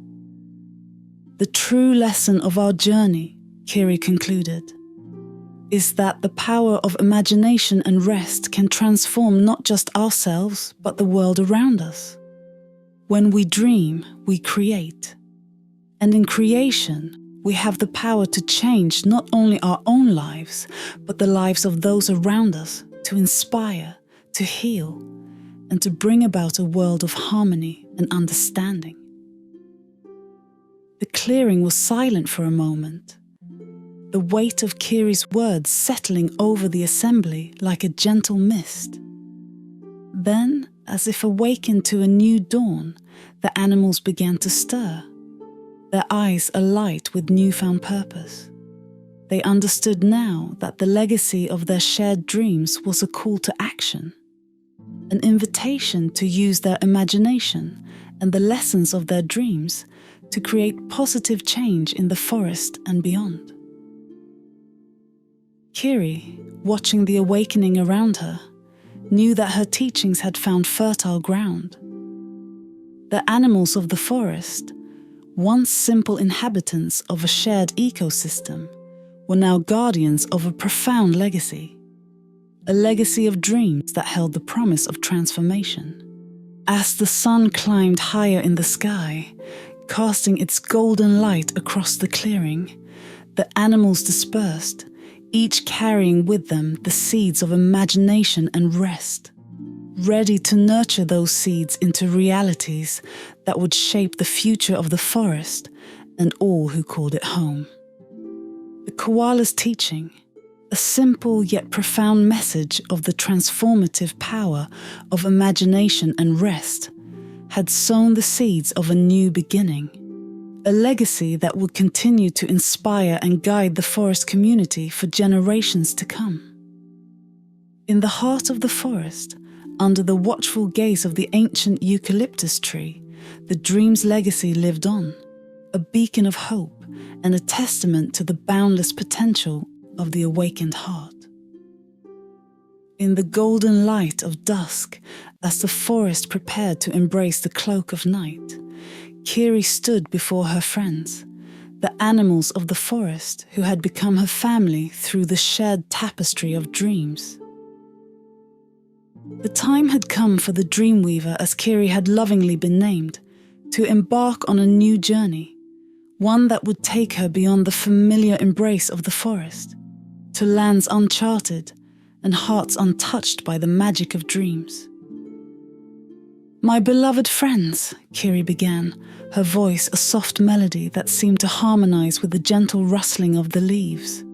"The true lesson of our journey," Kiri concluded, "is that the power of imagination and rest can transform not just ourselves, but the world around us. When we dream, we create. And in creation, we have the power to change not only our own lives, but the lives of those around us, to inspire, to heal, and to bring about a world of harmony and understanding." The clearing was silent for a moment, the weight of Kiri's words settling over the assembly like a gentle mist. Then, as if awakened to a new dawn, the animals began to stir, their eyes alight with newfound purpose. They understood now that the legacy of their shared dreams was a call to action, an invitation to use their imagination and the lessons of their dreams to create positive change in the forest and beyond. Kiri, watching the awakening around her, knew that her teachings had found fertile ground. The animals of the forest, once simple inhabitants of a shared ecosystem, were now guardians of a profound legacy. A legacy of dreams that held the promise of transformation. As the sun climbed higher in the sky, casting its golden light across the clearing, the animals dispersed, each carrying with them the seeds of imagination and rest, ready to nurture those seeds into realities that would shape the future of the forest and all who called it home. The koala's teaching, a simple yet profound message of the transformative power of imagination and rest, had sown the seeds of a new beginning, a legacy that would continue to inspire and guide the forest community for generations to come. In the heart of the forest, under the watchful gaze of the ancient eucalyptus tree, the dream's legacy lived on, a beacon of hope and a testament to the boundless potential of the awakened heart. In the golden light of dusk, as the forest prepared to embrace the cloak of night, Kiri stood before her friends, the animals of the forest who had become her family through the shared tapestry of dreams. The time had come for the Dreamweaver, as Kiri had lovingly been named, to embark on a new journey, one that would take her beyond the familiar embrace of the forest, to lands uncharted and hearts untouched by the magic of dreams. "My beloved friends," Kiri began, her voice a soft melody that seemed to harmonize with the gentle rustling of the leaves.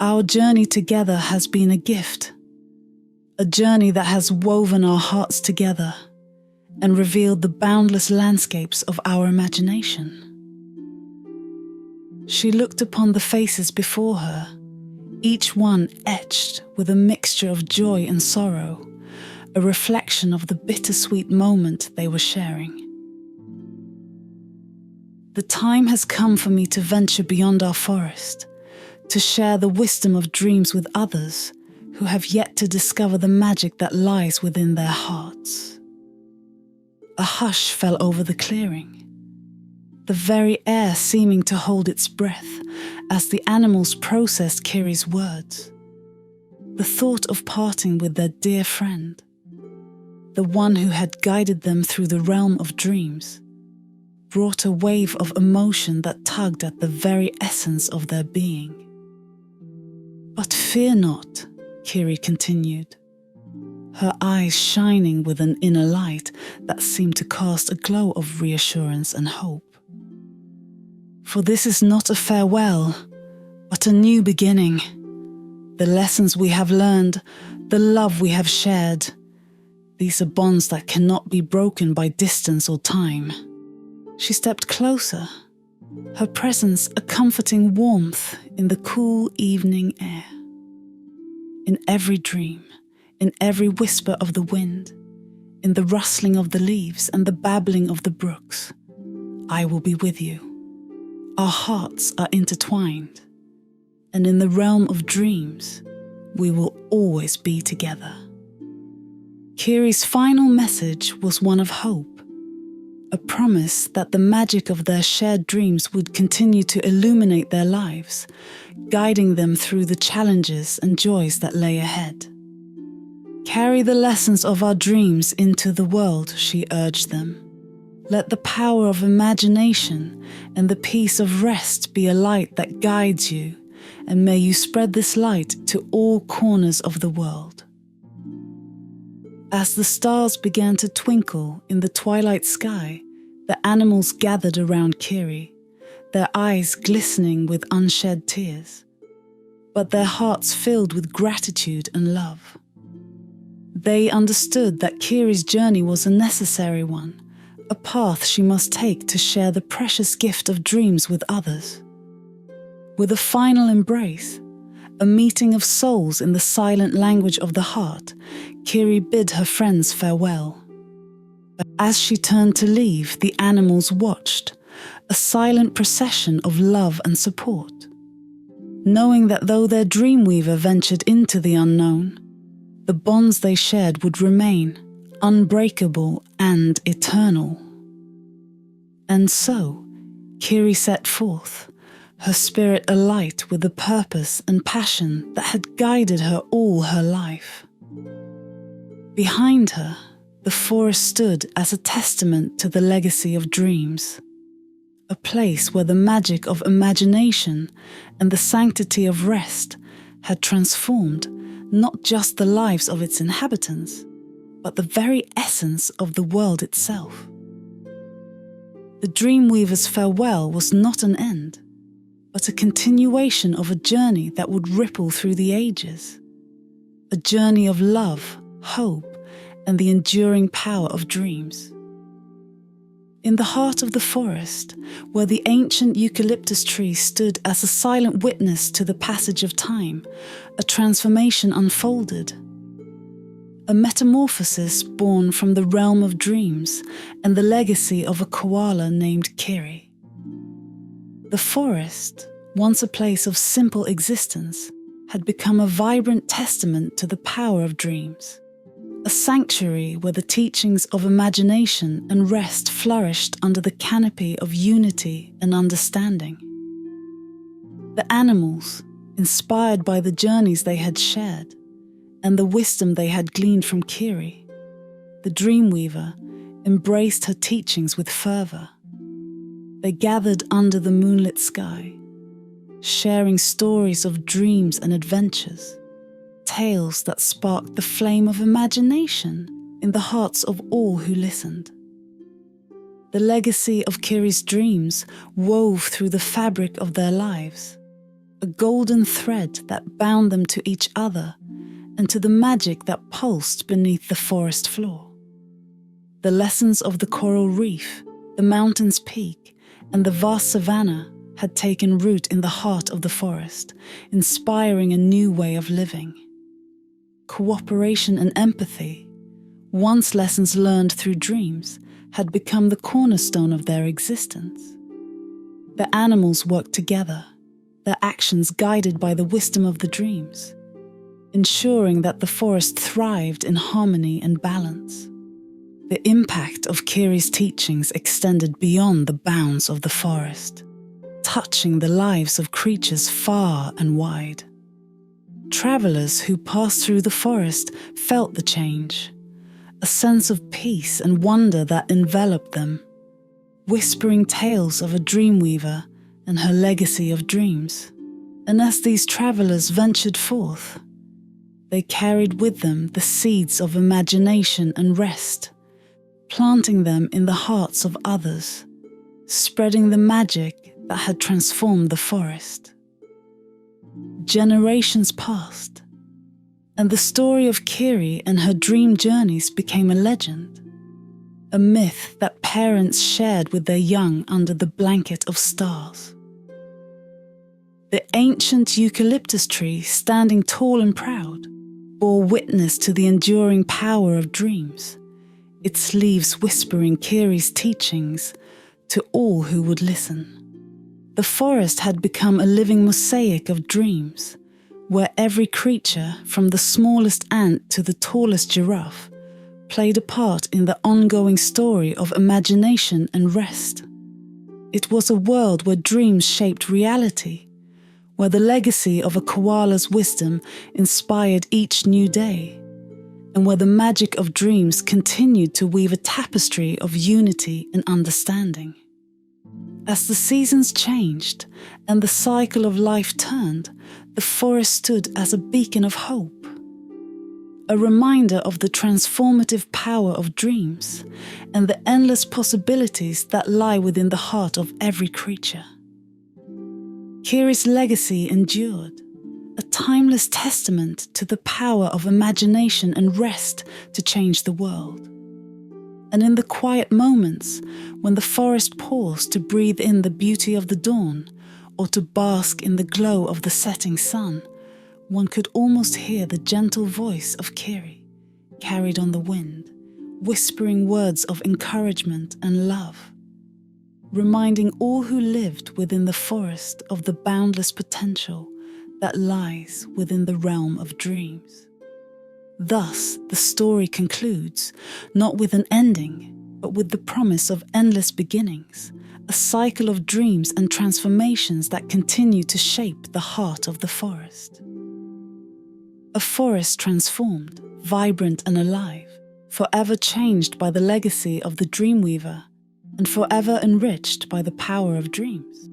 "Our journey together has been a gift, a journey that has woven our hearts together and revealed the boundless landscapes of our imagination." She looked upon the faces before her, each one etched with a mixture of joy and sorrow, a reflection of the bittersweet moment they were sharing. "The time has come for me to venture beyond our forest, to share the wisdom of dreams with others who have yet to discover the magic that lies within their hearts." A hush fell over the clearing, the very air seeming to hold its breath as the animals processed Kiri's words. The thought of parting with their dear friend, the one who had guided them through the realm of dreams, brought a wave of emotion that tugged at the very essence of their being. "But fear not," Kiri continued, her eyes shining with an inner light that seemed to cast a glow of reassurance and hope. "For this is not a farewell, but a new beginning. The lessons we have learned, the love we have shared, these are bonds that cannot be broken by distance or time." She stepped closer, her presence a comforting warmth in the cool evening air. "In every dream, in every whisper of the wind, in the rustling of the leaves and the babbling of the brooks, I will be with you. Our hearts are intertwined, and in the realm of dreams, we will always be together." Kiri's final message was one of hope, a promise that the magic of their shared dreams would continue to illuminate their lives, guiding them through the challenges and joys that lay ahead. "Carry the lessons of our dreams into the world," she urged them. "Let the power of imagination and the peace of rest be a light that guides you, and may you spread this light to all corners of the world." As the stars began to twinkle in the twilight sky, the animals gathered around Kiri, their eyes glistening with unshed tears, but their hearts filled with gratitude and love. They understood that Kiri's journey was a necessary one, a path she must take to share the precious gift of dreams with others. With a final embrace, a meeting of souls in the silent language of the heart, Kiri bid her friends farewell. As she turned to leave, the animals watched, a silent procession of love and support, knowing that though their Dreamweaver ventured into the unknown, the bonds they shared would remain unbreakable and eternal. And so, Kiri set forth, her spirit alight with the purpose and passion that had guided her all her life. Behind her, the forest stood as a testament to the legacy of dreams, a place where the magic of imagination and the sanctity of rest had transformed not just the lives of its inhabitants, but the very essence of the world itself. The Dreamweaver's farewell was not an end, but a continuation of a journey that would ripple through the ages, a journey of love, hope, and the enduring power of dreams. In the heart of the forest, where the ancient eucalyptus tree stood as a silent witness to the passage of time, a transformation unfolded. A metamorphosis born from the realm of dreams and the legacy of a koala named Kiri. The forest, once a place of simple existence, had become a vibrant testament to the power of dreams, a sanctuary where the teachings of imagination and rest flourished under the canopy of unity and understanding. The animals, inspired by the journeys they had shared, and the wisdom they had gleaned from Kiri, the Dreamweaver embraced her teachings with fervour. They gathered under the moonlit sky, sharing stories of dreams and adventures, tales that sparked the flame of imagination in the hearts of all who listened. The legacy of Kiri's dreams wove through the fabric of their lives, a golden thread that bound them to each other and to the magic that pulsed beneath the forest floor. The lessons of the coral reef, the mountain's peak, and the vast savanna had taken root in the heart of the forest, inspiring a new way of living. Cooperation and empathy, once lessons learned through dreams, had become the cornerstone of their existence. The animals worked together, their actions guided by the wisdom of the dreams, ensuring that the forest thrived in harmony and balance. The impact of Kiri's teachings extended beyond the bounds of the forest, touching the lives of creatures far and wide. Travelers who passed through the forest felt the change, a sense of peace and wonder that enveloped them, whispering tales of a dreamweaver and her legacy of dreams. And as these travelers ventured forth, they carried with them the seeds of imagination and rest, planting them in the hearts of others, spreading the magic that had transformed the forest. Generations passed, and the story of Kiri and her dream journeys became a legend, a myth that parents shared with their young under the blanket of stars. The ancient eucalyptus tree, standing tall and proud, bore witness to the enduring power of dreams, its leaves whispering Kiri's teachings to all who would listen. The forest had become a living mosaic of dreams, where every creature, from the smallest ant to the tallest giraffe, played a part in the ongoing story of imagination and rest. It was a world where dreams shaped reality, where the legacy of a koala's wisdom inspired each new day, and where the magic of dreams continued to weave a tapestry of unity and understanding. As the seasons changed and the cycle of life turned, the forest stood as a beacon of hope, a reminder of the transformative power of dreams and the endless possibilities that lie within the heart of every creature. Kiri's legacy endured, a timeless testament to the power of imagination and rest to change the world. And in the quiet moments, when the forest paused to breathe in the beauty of the dawn or to bask in the glow of the setting sun, one could almost hear the gentle voice of Kiri, carried on the wind, whispering words of encouragement and love, reminding all who lived within the forest of the boundless potential that lies within the realm of dreams. Thus, the story concludes, not with an ending, but with the promise of endless beginnings, a cycle of dreams and transformations that continue to shape the heart of the forest. A forest transformed, vibrant and alive, forever changed by the legacy of the dreamweaver, and forever enriched by the power of dreams.